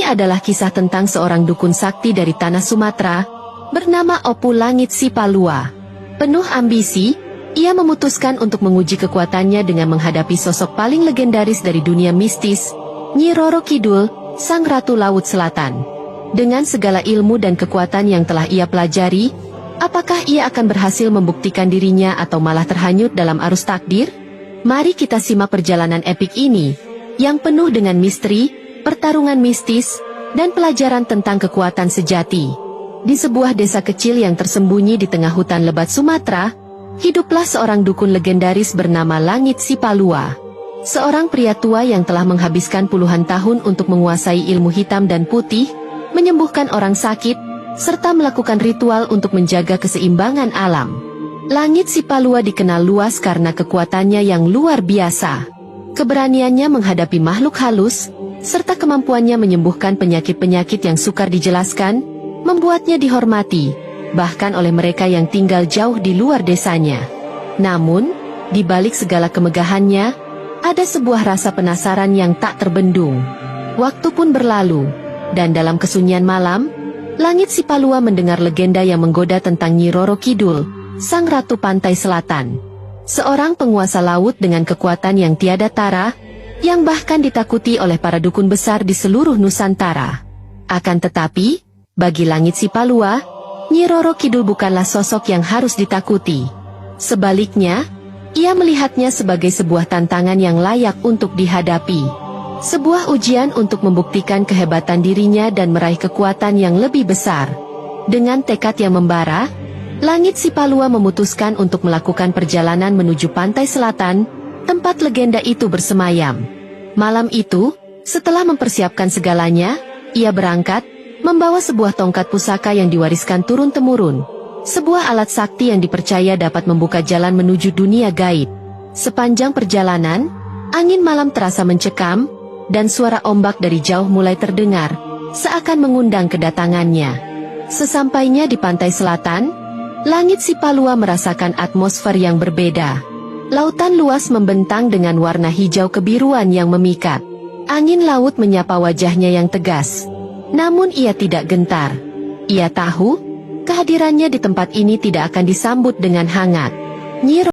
Ini adalah kisah tentang seorang dukun sakti dari tanah Sumatera, bernama Opu Langit Sipalua. Penuh ambisi, ia memutuskan untuk menguji kekuatannya dengan menghadapi sosok paling legendaris dari dunia mistis, Nyi Roro Kidul, Sang Ratu Laut Selatan. Dengan segala ilmu dan kekuatan yang telah ia pelajari, apakah ia akan berhasil membuktikan dirinya atau malah terhanyut dalam arus takdir? Mari kita simak perjalanan epik ini, yang penuh dengan misteri, pertarungan mistis, dan pelajaran tentang kekuatan sejati. Di sebuah desa kecil yang tersembunyi di tengah hutan lebat Sumatera, hiduplah seorang dukun legendaris bernama Langit Sipalua. Seorang pria tua yang telah menghabiskan puluhan tahun untuk menguasai ilmu hitam dan putih, menyembuhkan orang sakit, serta melakukan ritual untuk menjaga keseimbangan alam. Langit Sipalua dikenal luas karena kekuatannya yang luar biasa. Keberaniannya menghadapi makhluk halus, serta kemampuannya menyembuhkan penyakit-penyakit yang sukar dijelaskan, membuatnya dihormati, bahkan oleh mereka yang tinggal jauh di luar desanya. Namun, di balik segala kemegahannya, ada sebuah rasa penasaran yang tak terbendung. Waktu pun berlalu, dan dalam kesunyian malam, Langit Sipalua mendengar legenda yang menggoda tentang Nyi Roro Kidul, Sang Ratu Pantai Selatan. Seorang penguasa laut dengan kekuatan yang tiada tara, yang bahkan ditakuti oleh para dukun besar di seluruh Nusantara. Akan tetapi, bagi Langit Sipalua, Nyi Roro Kidul bukanlah sosok yang harus ditakuti. Sebaliknya, ia melihatnya sebagai sebuah tantangan yang layak untuk dihadapi. Sebuah ujian untuk membuktikan kehebatan dirinya dan meraih kekuatan yang lebih besar. Dengan tekad yang membara, Langit Sipalua memutuskan untuk melakukan perjalanan menuju pantai selatan, tempat legenda itu bersemayam. Malam itu, setelah mempersiapkan segalanya, ia berangkat, membawa sebuah tongkat pusaka yang diwariskan turun-temurun. Sebuah alat sakti yang dipercaya dapat membuka jalan menuju dunia gaib. Sepanjang perjalanan, angin malam terasa mencekam, dan suara ombak dari jauh mulai terdengar, seakan mengundang kedatangannya. Sesampainya di pantai selatan, Langit Sipalua merasakan atmosfer yang berbeda. Lautan luas membentang dengan warna hijau kebiruan yang memikat. Angin laut menyapa wajahnya yang tegas. Namun ia tidak gentar. Ia tahu, kehadirannya di tempat ini tidak akan disambut dengan hangat. Nyi